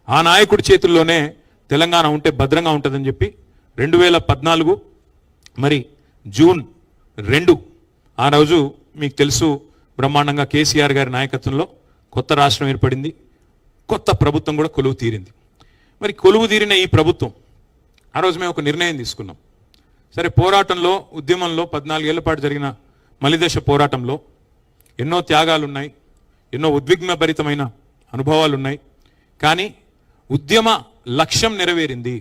ఆ నాయకుడి చేతుల్లోనే తెలంగాణ ఉంటే భద్రంగా ఉంటుందని చెప్పి 2014 మరి జూన్ 2 ఆ రోజు మీకు తెలుసు బ్రహ్మాండంగా కేసీఆర్ గారి నాయకత్వంలో కొత్త రాష్ట్రం ఏర్పడింది. కొత్త ప్రభుత్వం కూడా కొలువు తీరింది. మరి కొలువు తీరిన ఈ ప్రభుత్వం ఆ రోజు మేము ఒక నిర్ణయం తీసుకున్నాం. సరే, పోరాటంలో ఉద్యమంలో 14 ఏళ్ల పాటు జరిగిన మలిదశ పోరాటంలో ఎన్నో త్యాగాలు ఉన్నాయి, ఎన్నో ఉద్విగ్నభరితమైన అనుభవాలు ఉన్నాయి. కానీ ఉద్యమ లక్ష్యం నెరవేరింది,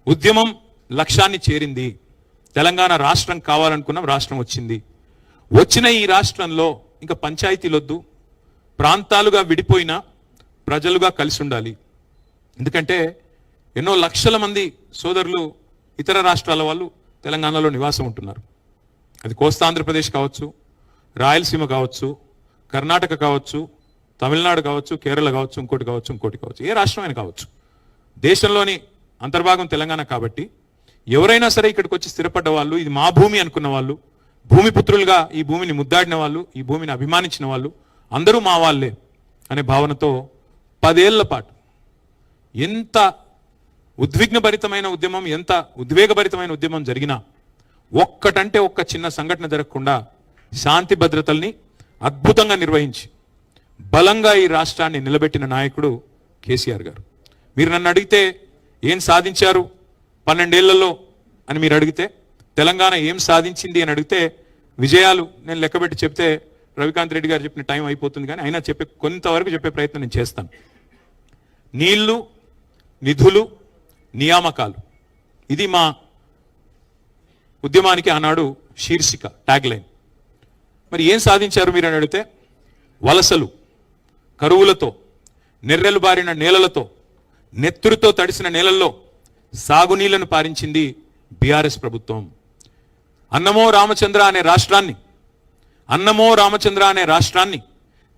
ఉద్యమం లక్ష్యాన్ని చేరింది. తెలంగాణ రాష్ట్రం కావాలనుకున్నాం, రాష్ట్రం వచ్చింది. వచ్చిన ఈ రాష్ట్రంలో ఇంకా పంచాయతీలొద్దు, ప్రాంతాలుగా విడిపోయిన ప్రజలుగా కలిసి ఉండాలి. ఎందుకంటే ఎన్నో లక్షల మంది సోదరులు ఇతర రాష్ట్రాల వాళ్ళు తెలంగాణలో నివాసం ఉంటున్నారు. అది కోస్తాంధ్రప్రదేశ్ కావచ్చు, రాయలసీమ కావచ్చు, కర్ణాటక కావచ్చు, తమిళనాడు కావచ్చు, కేరళ కావచ్చు, ఇంకోటి కావచ్చు, ఏ రాష్ట్రమైనా కావచ్చు. దేశంలోని అంతర్భాగం తెలంగాణ కాబట్టి ఎవరైనా సరే ఇక్కడికి వచ్చి స్థిరపడ్డ వాళ్ళు, ఇది మా భూమి అనుకున్న వాళ్ళు, భూమిపుత్రులుగా ఈ భూమిని ముద్దాడిన వాళ్ళు, ఈ భూమిని అభిమానించిన వాళ్ళు అందరూ మా వాళ్ళే అనే భావనతో 10 ఏళ్ల పాటు ఎంత ఉద్విగ్నభరితమైన ఉద్యమం, ఎంత ఉద్వేగభరితమైన ఉద్యమం జరిగినా ఒక్కటంటే ఒక్క చిన్న సంఘటన జరగకుండా శాంతి భద్రతల్ని అద్భుతంగా నిర్వహించి బలంగా ఈ రాష్ట్రాన్ని నిలబెట్టిన నాయకుడు కేసీఆర్ గారు. మీరు నన్ను అడిగితే ఏం సాధించారు 12 ఏళ్లలో అని మీరు అడిగితే, తెలంగాణ ఏం సాధించింది అని అడిగితే, విజయాలు నేను లెక్కబెట్టి చెప్తే రవికాంత్ రెడ్డి గారు చెప్పిన టైం అయిపోతుంది. కానీ అయినా కొంతవరకు చెప్పే ప్రయత్నం నేను చేస్తాను. నీళ్లు, నిధులు, నియామకాలు, ఇది మా ఉద్యమానికి ఆనాడు శీర్షిక, ట్యాగ్ లైన్. మరి ఏం సాధించారు మీరు అని అడిగితే, వలసలు, కరువులతో, నెర్రెలు బారిన నేలలతో, నెత్తురుతో తడిసిన నేలల్లో సాగునీళ్లను పారించింది బీఆర్ఎస్ ప్రభుత్వం. అన్నమో రామచంద్ర అనే రాష్ట్రాన్ని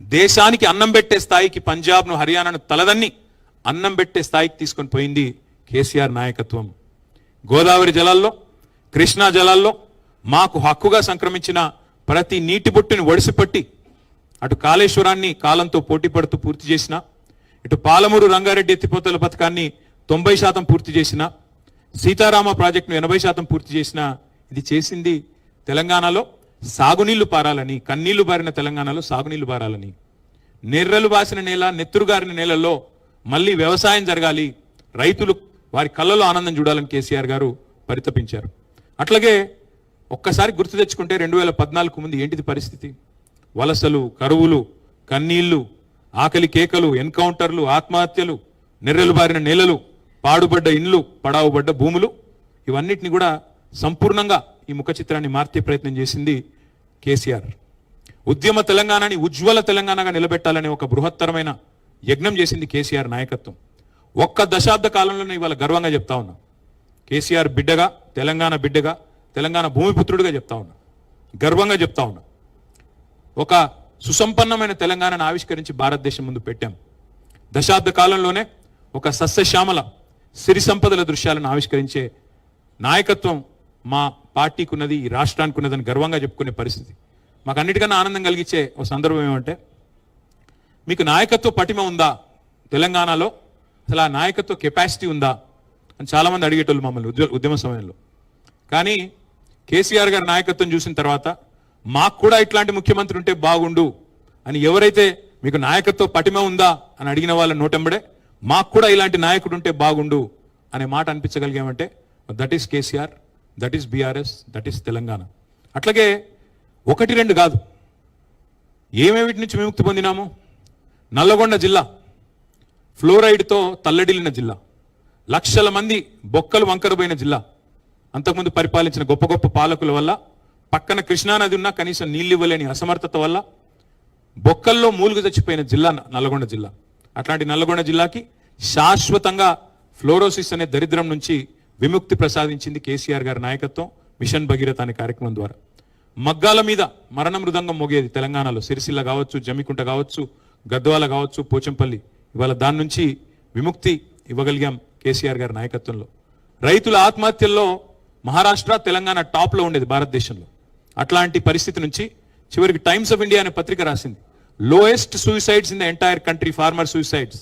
దేశానికి అన్నం పెట్టే స్థాయికి, పంజాబ్ను హర్యానాను తలదన్ని అన్నం పెట్టే స్థాయికి తీసుకొని పోయింది కేసీఆర్ నాయకత్వం. గోదావరి జలాల్లో, కృష్ణా జలాల్లో మాకు హక్కుగా సంక్రమించిన ప్రతి నీటి బొట్టుని ఒడిసిపట్టి అటు కాళేశ్వరాన్ని కాలంతో పోటీ పడుతూ పూర్తి చేసిన, ఇటు పాలమూరు రంగారెడ్డి ఎత్తిపోతల పథకాన్ని 90% పూర్తి చేసిన, సీతారామ ప్రాజెక్టును 80% పూర్తి చేసిన, ఇది చేసింది తెలంగాణలో సాగునీళ్లు పారాలని, కన్నీళ్లు బారిన తెలంగాణలో సాగునీళ్లు పారాలని. నెర్రలు బాసిన నేల, నెత్తురుగారిన నేలల్లో మళ్ళీ వ్యవసాయం జరగాలి, రైతులు వారి కళ్ళలో ఆనందం చూడాలని కేసీఆర్ గారు పరితపించారు. అట్లాగే ఒక్కసారి గుర్తు తెచ్చుకుంటే 2014 ముందు ఏంటిది పరిస్థితి? వలసలు, కరువులు, కన్నీళ్లు, ఆకలి కేకలు, ఎన్కౌంటర్లు, ఆత్మహత్యలు, నెర్రెలు బారిన నేలలు, పాడుబడ్డ ఇండ్లు, పడావుబడ్డ భూములు, ఇవన్నిటిని కూడా సంపూర్ణంగా ఈ ముఖ చిత్రాన్ని మార్చే ప్రయత్నం చేసింది కేసీఆర్. ఉద్యమ తెలంగాణని ఉజ్వల తెలంగాణగా నిలబెట్టాలనే ఒక బృహత్తరమైన యజ్ఞం చేసింది కేసీఆర్ నాయకత్వం. ఒక్క దశాబ్ద కాలంలోనే ఇవాళ గర్వంగా చెప్తా ఉన్నా, కేసీఆర్ బిడ్డగా, తెలంగాణ భూమిపుత్రుడిగా చెప్తా ఉన్నా, గర్వంగా చెప్తా ఉన్నా. ఒక సుసంపన్నమైన తెలంగాణను ఆవిష్కరించి భారతదేశం ముందు పెట్టాం. దశాబ్ద కాలంలోనే ఒక సస్యశ్యామల సిరి సంపదల దృశ్యాలను ఆవిష్కరించే నాయకత్వం మా పార్టీకి ఉన్నది, ఈ రాష్ట్రానికి ఉన్నదని గర్వంగా చెప్పుకునే పరిస్థితి. మాకు అన్నిటికన్నా ఆనందం కలిగించే ఒక సందర్భం ఏమంటే, మీకు నాయకత్వ పటిమ ఉందా తెలంగాణలో, అసలు ఆ నాయకత్వ కెపాసిటీ ఉందా అని చాలామంది అడిగేటోళ్ళు మమ్మల్ని ఉద్యమ సమయంలో. కానీ కేసీఆర్ గారి నాయకత్వం చూసిన తర్వాత మాకు కూడా ఇట్లాంటి ముఖ్యమంత్రి ఉంటే బాగుండు అని ఎవరైతే మీకు నాయకత్వ పటిమ ఉందా అని అడిగిన వాళ్ళ నోటెంబడే మాకు కూడా ఇలాంటి నాయకుడు ఉంటే బాగుండు అనే మాట అనిపించగలిగామంటే that is KCR, that is BRS, that is Telangana. అట్లాగే 1-2 కాదు, ఏమేమిటి నుంచి విముక్తి పొందినాము? నల్లగొండ జిల్లా ఫ్లోరైడ్తో తల్లడిల్లిన జిల్లా, లక్షల మంది బొక్కలు వంకరబోయిన జిల్లా. అంతకుముందు పరిపాలించిన గొప్ప గొప్ప పాలకుల వల్ల, పక్కన కృష్ణానది ఉన్నా కనీసం నీళ్ళు ఇవ్వలేని అసమర్థత వల్ల బొక్కల్లో మూలుగు చచ్చిపోయిన జిల్లా నల్లగొండ జిల్లా. అట్లాంటి నల్లగొండ జిల్లాకి శాశ్వతంగా ఫ్లోరోసిస్ అనే దరిద్రం నుంచి విముక్తి ప్రసాదించింది కేసీఆర్ గారి నాయకత్వం, మిషన్ భగీరథ అనే కార్యక్రమం ద్వారా. మగ్గాల మీద మరణ మృదంగం మోగేది తెలంగాణలో, సిరిసిల్ల కావచ్చు, జమ్మికుంట కావచ్చు, గద్వాల కావచ్చు, పోచంపల్లి. ఇవాళ దాని నుంచి విముక్తి ఇవ్వగలిగాం కేసీఆర్ గారి నాయకత్వంలో. రైతుల ఆత్మహత్యల్లో మహారాష్ట్ర, తెలంగాణ టాప్లో ఉండేది భారతదేశంలో. అట్లాంటి పరిస్థితి నుంచి చివరికి టైమ్స్ ఆఫ్ ఇండియా అనే పత్రిక రాసింది, lowest suicides in the entire country, farmer suicides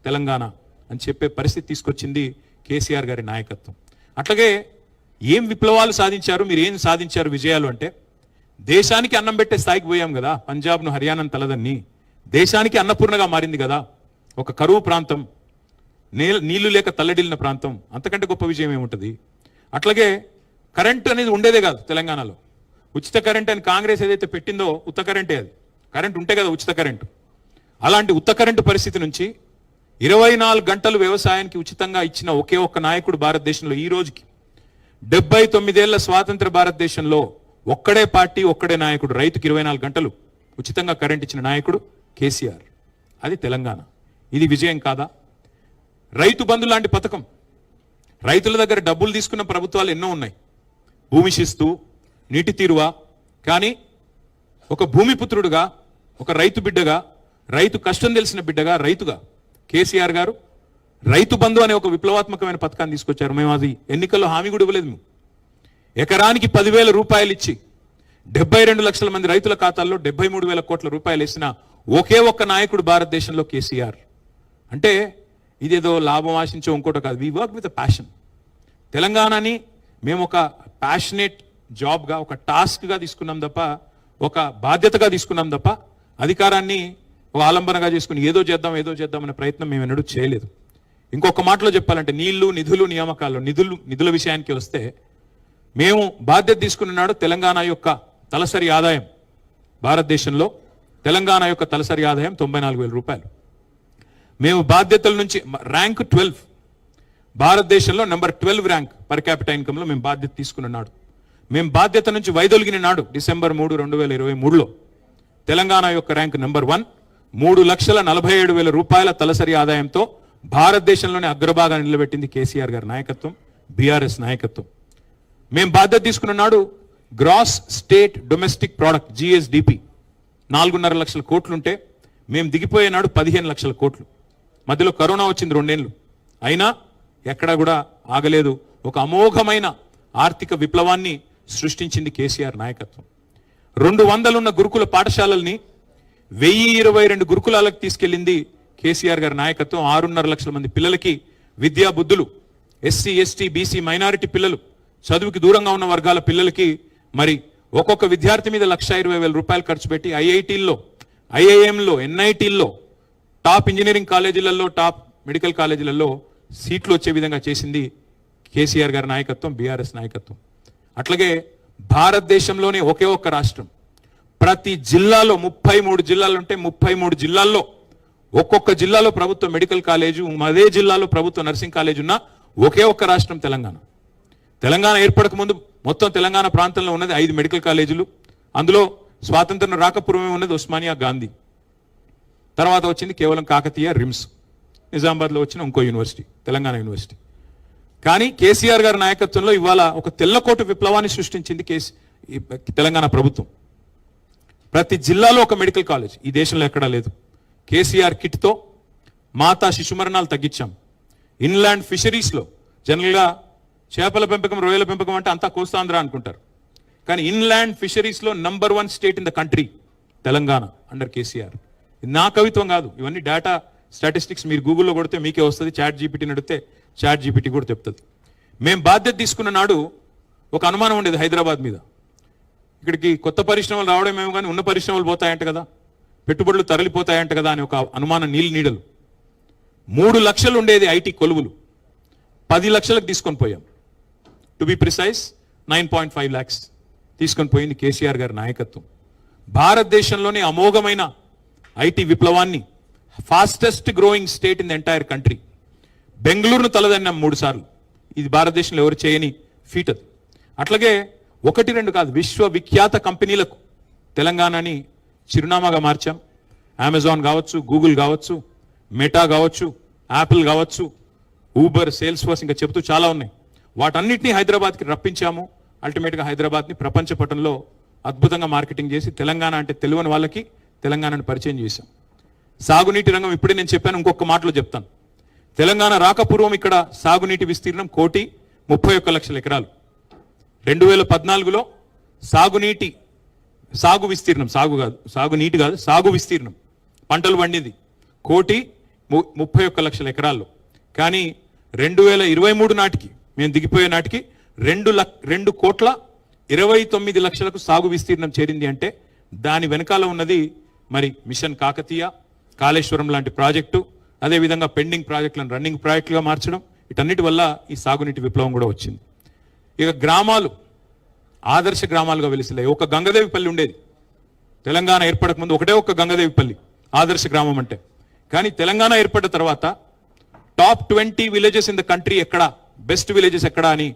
Telangana అని చెప్పే పరిస్థితి తీసుకొచ్చింది కేసీఆర్ గారి నాయకత్వం. అట్లాగే ఏం విప్లవాలు సాధించారు, మీరు ఏం సాధించారు విజయాలు అంటే, దేశానికి అన్నం పెట్టే స్థాయికి పోయాం కదా. పంజాబ్ను హర్యానాను తలదన్ని దేశానికి అన్నపూర్ణగా మారింది కదా. ఒక కరువు ప్రాంతం, నీళ్లు లేక తల్లడిల్లిన ప్రాంతం, అంతకంటే గొప్ప విజయం ఏముంటుంది. అట్లాగే కరెంట్ అనేది ఉండేదే కాదు తెలంగాణలో. ఉచిత కరెంట్ అని కాంగ్రెస్ ఏదైతే పెట్టిందో ఉత్త కరెంటే, అది కరెంట్ ఉంటే కదా ఉచిత కరెంటు. అలాంటి ఉత్త కరెంటు పరిస్థితి నుంచి 24 గంటలు వ్యవసాయానికి ఉచితంగా ఇచ్చిన ఒకే ఒక్క నాయకుడు భారతదేశంలో ఈ రోజుకి. 79 ఏళ్ల స్వాతంత్ర భారతదేశంలో ఒక్కడే పార్టీ, ఒక్కడే నాయకుడు, రైతుకి 24 గంటలు ఉచితంగా కరెంట్ ఇచ్చిన నాయకుడు కేసీఆర్. అది తెలంగాణ. ఇది విజయం కాదా? రైతు బంధు లాంటి పథకం, రైతుల దగ్గర డబ్బులు తీసుకున్న ప్రభుత్వాలు ఎన్నో ఉన్నాయి, భూమి శిస్తు, నీటి తీరువ. కానీ ఒక భూమిపుత్రుడుగా, ఒక రైతు బిడ్డగా, రైతు కష్టం తెలిసిన బిడ్డగా, రైతుగా కేసీఆర్ గారు రైతు బంధు అనే ఒక విప్లవాత్మకమైన పథకాన్ని తీసుకొచ్చారు. మేము అది ఎన్నికల్లో హామీ కూడా ఇవ్వలేదు. మేము ఎకరానికి 10,000 రూపాయలు ఇచ్చి 72 లక్షల మంది రైతుల ఖాతాల్లో 73,000 కోట్ల రూపాయలు వేసిన ఒకే ఒక్క నాయకుడు భారతదేశంలో కేసీఆర్. అంటే ఇదేదో లాభం ఆశించో ఇంకోటో కాదు. We work with a passion. తెలంగాణని మేము ఒక ప్యాషనేట్ జాబ్గా, ఒక టాస్క్గా తీసుకున్నాం తప్ప, ఒక బాధ్యతగా తీసుకున్నాం తప్ప, అధికారాన్ని ఒక ఆలంబనగా చేసుకుని ఏదో చేద్దాం అనే ప్రయత్నం మేము ఎన్నడూ చేయలేదు. ఇంకొక మాటలో చెప్పాలంటే, నీళ్లు, నిధులు, నియామకాలు, నిధుల విషయానికి వస్తే, మేము బాధ్యత తీసుకున్నాడు తెలంగాణ యొక్క తలసరి ఆదాయం, భారతదేశంలో తెలంగాణ యొక్క తలసరి ఆదాయం 94,000 రూపాయలు. మేము బాధ్యతల నుంచి ర్యాంక్ 12, భారతదేశంలో నెంబర్ 12 ర్యాంక్ పర్ క్యాపిటల్ ఇన్కంలో మేము బాధ్యత తీసుకున్నాడు. మేము బాధ్యత నుంచి వైదొలిగిన నాడు డిసెంబర్ 3, 2023లో తెలంగాణ యొక్క ర్యాంక్ నెంబర్ 1, 3,47,000 రూపాయల తలసరి ఆదాయంతో భారతదేశంలోనే అగ్రభాగాన్ని నిలబెట్టింది కేసీఆర్ గారి నాయకత్వం, బీఆర్ఎస్ నాయకత్వం. మేము బాధ్యత తీసుకున్న నాడు gross state domestic product GSDP 4.5 లక్షల కోట్లుంటే మేము దిగిపోయే నాడు 15 లక్షల కోట్లు. మధ్యలో కరోనా వచ్చింది 2 ఏళ్ళు, అయినా ఎక్కడా కూడా ఆగలేదు. ఒక అమోఘమైన ఆర్థిక విప్లవాన్ని సృష్టించింది కేసీఆర్ నాయకత్వం. 200 ఉన్న గురుకుల పాఠశాలల్ని 1022 గురుకులాలకు తీసుకెళ్లింది కేసీఆర్ గారి నాయకత్వం. 6.5 లక్షల మంది పిల్లలకి విద్యా బుద్ధులు, SC, ST, BC మైనారిటీ పిల్లలు, చదువుకి దూరంగా ఉన్న వర్గాల పిల్లలకి మరి ఒక్కొక్క విద్యార్థి మీద 1,20,000 రూపాయలు ఖర్చు పెట్టి IITల్లో, IIMలో, NITల్లో, టాప్ ఇంజనీరింగ్ కాలేజీలలో, టాప్ మెడికల్ కాలేజీలలో సీట్లు వచ్చే విధంగా చేసింది కేసీఆర్ గారి నాయకత్వం, బీఆర్ఎస్ నాయకత్వం. అట్లాగే భారతదేశంలోనే ఒకే ఒక్క రాష్ట్రం, ప్రతి జిల్లాలో 33 జిల్లాలు ఉంటే 33 జిల్లాల్లో ఒక్కొక్క జిల్లాలో ప్రభుత్వ మెడికల్ కాలేజు, అదే జిల్లాలో ప్రభుత్వ నర్సింగ్ కాలేజ్ ఉన్న ఒకే ఒక్క రాష్ట్రం తెలంగాణ. తెలంగాణ ఏర్పడక ముందు మొత్తం తెలంగాణ ప్రాంతంలో ఉన్నది 5 మెడికల్ కాలేజీలు. అందులో స్వాతంత్రం రాకపూర్వమే ఉన్నది ఉస్మానియా, గాంధీ. తర్వాత వచ్చింది కేవలం కాకతీయ, రిమ్స్, నిజామాబాద్లో వచ్చిన ఇంకో యూనివర్సిటీ, తెలంగాణ యూనివర్సిటీ. కానీ కేసీఆర్ గారి నాయకత్వంలో ఇవాళ ఒక తెల్లకోటు విప్లవాన్ని సృష్టించింది తెలంగాణ ప్రభుత్వం. ప్రతి జిల్లాలో ఒక మెడికల్ కాలేజ్, ఈ దేశంలో ఎక్కడా లేదు. కేసీఆర్ కిట్తో మాతా శిశు మరణాలు తగ్గించాం. ఇన్లాండ్ ఫిషరీస్లో, జనరల్గా చేపల పెంపకం, రొయ్యల పెంపకం అంటే అంతా కోస్తాంధ్ర అనుకుంటారు, కానీ ఇన్లాండ్ ఫిషరీస్లో number 1 state in the country Telangana under KCR. నా కవిత్వం కాదు, ఇవన్నీ డేటా స్టాటిస్టిక్స్. మీరు గూగుల్లో కొడితే మీకే వస్తుంది, ChatGPT అడిగితే ChatGPT కూడా చెప్తుంది. మేము బాధ్యత తీసుకున్న నాడు ఒక అనుమానం ఉండేది హైదరాబాద్ మీద. ఇక్కడికి కొత్త పరిశ్రమలు రావడమేమో కానీ ఉన్న పరిశ్రమలు పోతాయంట కదా, పెట్టుబడులు తరలిపోతాయంట కదా అని ఒక అనుమానం నీడలు. 3 లక్షలు ఉండేది IT కొలువులు, 10 లక్షలకు తీసుకొని పోయాం. టు బి ప్రిసైజ్ 9.5 lakhs తీసుకొని పోయింది కేసీఆర్ గారి నాయకత్వం. భారతదేశంలోనే అమోఘమైన IT విప్లవాన్ని, fastest growing state in the entire country, బెంగళూరును తలదన్నాం 3 సార్లు. ఇది భారతదేశంలో ఎవరు చేయని ఫీట్ అది. అట్లాగే 1-2 కాదు, విశ్వవిఖ్యాత కంపెనీలకు తెలంగాణని చిరునామాగా మార్చాం. అమెజాన్ కావచ్చు, గూగుల్ కావచ్చు, మెటా కావచ్చు, యాపిల్ కావచ్చు, ఊబర్, సేల్స్ ఫోర్స్, ఇంకా చెబుతూ చాలా ఉన్నాయి. వాటన్నిటినీ హైదరాబాద్కి రప్పించాము. అల్టిమేట్గా హైదరాబాద్ని ప్రపంచ పటంలో అద్భుతంగా మార్కెటింగ్ చేసి తెలంగాణ అంటే తెలియని వాళ్ళకి తెలంగాణను పరిచయం చేశాం. సాగునీటి రంగం ఇప్పుడే నేను చెప్పాను, ఇంకొక మాటలో చెప్తాను. తెలంగాణ రాకపూర్వం ఇక్కడ సాగునీటి విస్తీర్ణం 1,31 లక్షల ఎకరాలు. 2014లో సాగు విస్తీర్ణం, సాగు విస్తీర్ణం పంటలు పండింది 31 లక్షల ఎకరాల్లో. కానీ 2023 నాటికి మేము దిగిపోయే నాటికి 2,29,00,000కు సాగు విస్తీర్ణం చేరింది. అంటే దాని వెనకాల ఉన్నది మరి మిషన్ కాకతీయ, కాళేశ్వరం లాంటి ప్రాజెక్టు, అదేవిధంగా పెండింగ్ ప్రాజెక్టులను రన్నింగ్ ప్రాజెక్టులుగా మార్చడం, వీటన్నిటి వల్ల ఈ సాగునీటి విప్లవం కూడా వచ్చింది. ఇక గ్రామాలు ఆదర్శ గ్రామాలుగా వెలిసిలాయి. ఒక గంగదేవిపల్లి ఉండేది తెలంగాణ ఏర్పడక ముందు, ఒకటే ఒక గంగదేవిపల్లి ఆదర్శ గ్రామం అంటే. కానీ తెలంగాణ ఏర్పడ్డ తర్వాత top 20 villages in the country ఎక్కడ, బెస్ట్ విలేజెస్ ఎక్కడ అని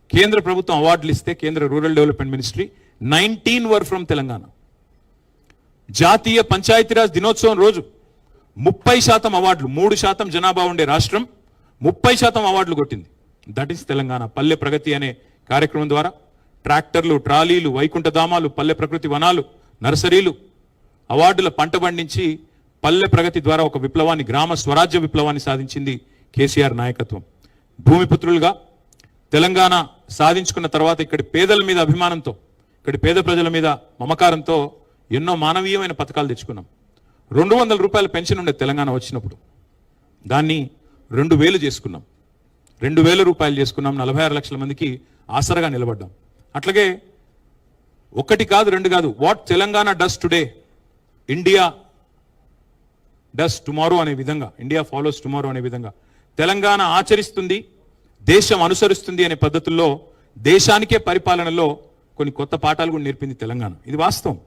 కేంద్ర ప్రభుత్వం అవార్డులు ఇస్తే, కేంద్ర rural development ministry 19 were from Telangana. జాతీయ పంచాయతీరాజ్ దినోత్సవం రోజు 30% అవార్డులు, 3% జనాభా ఉండే రాష్ట్రం 30% అవార్డులు కొట్టింది. That is Telangana. పల్లె ప్రగతి అనే కార్యక్రమం ద్వారా ట్రాక్టర్లు, ట్రాలీలు, వైకుంఠధామాలు, పల్లె ప్రకృతి వనాలు, నర్సరీలు, అవార్డుల పంట పండించి పల్లె ప్రగతి ద్వారా ఒక విప్లవాన్ని, గ్రామ స్వరాజ్య విప్లవాన్ని సాధించింది కేసీఆర్ నాయకత్వం. భూమిపుత్రులుగా తెలంగాణ సాధించుకున్న తర్వాత ఇక్కడి పేదల మీద అభిమానంతో, ఇక్కడి పేద ప్రజల మీద మమకారంతో ఎన్నో మానవీయమైన పథకాలు తెచ్చుకున్నాం. 200 రూపాయల పెన్షన్ ఉండే తెలంగాణ వచ్చినప్పుడు దాన్ని 2,000 చేసుకున్నాం. 2,000 రూపాయలు చేసుకున్నాం. 46 లక్షల మందికి ఆసరగా నిలబడ్డాం. అట్లాగే 1 కాదు 2 కాదు, what Telangana does today India does tomorrow అనే విధంగా, ఇండియా ఫాలోస్ టుమారో అనే విధంగా తెలంగాణ ఆచరిస్తుంది, దేశం అనుసరిస్తుంది అనే పద్ధతుల్లో దేశానికే పరిపాలనలో కొన్ని కొత్త పాఠాలు కూడా నేర్పింది తెలంగాణ. ఇది వాస్తవం.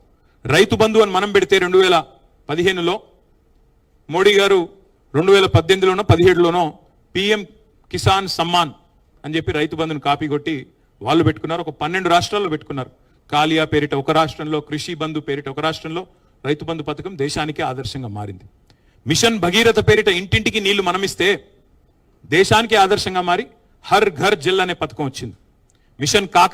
రైతు బంధు అని మనం పెడితే 2015లో మోడీ గారు 2018లోనో 17లోనో పిఎం కిసాన్ సమ్మాన్ అని చెప్పి రైతు బంధును కాపీ కొట్టి వాళ్ళు పెట్టుకున్నారు. ఒక 12 రాష్ట్రాల్లో పెట్టుకున్నారు. కాలియా పేరిట ఒక రాష్ట్రంలో, కృషి బంధు పేరిట ఒక రాష్ట్రంలో రైతు బంధు పథకం దేశానికే ఆదర్శంగా మారింది. మిషన్ భగీరథ పేరిట ఇంటింటికి నీళ్లు మనమిస్తే దేశానికి ఆదర్శంగా మారి హర్ ఘర్ జల్ అనే పథకం వచ్చింది. మిషన్ కాక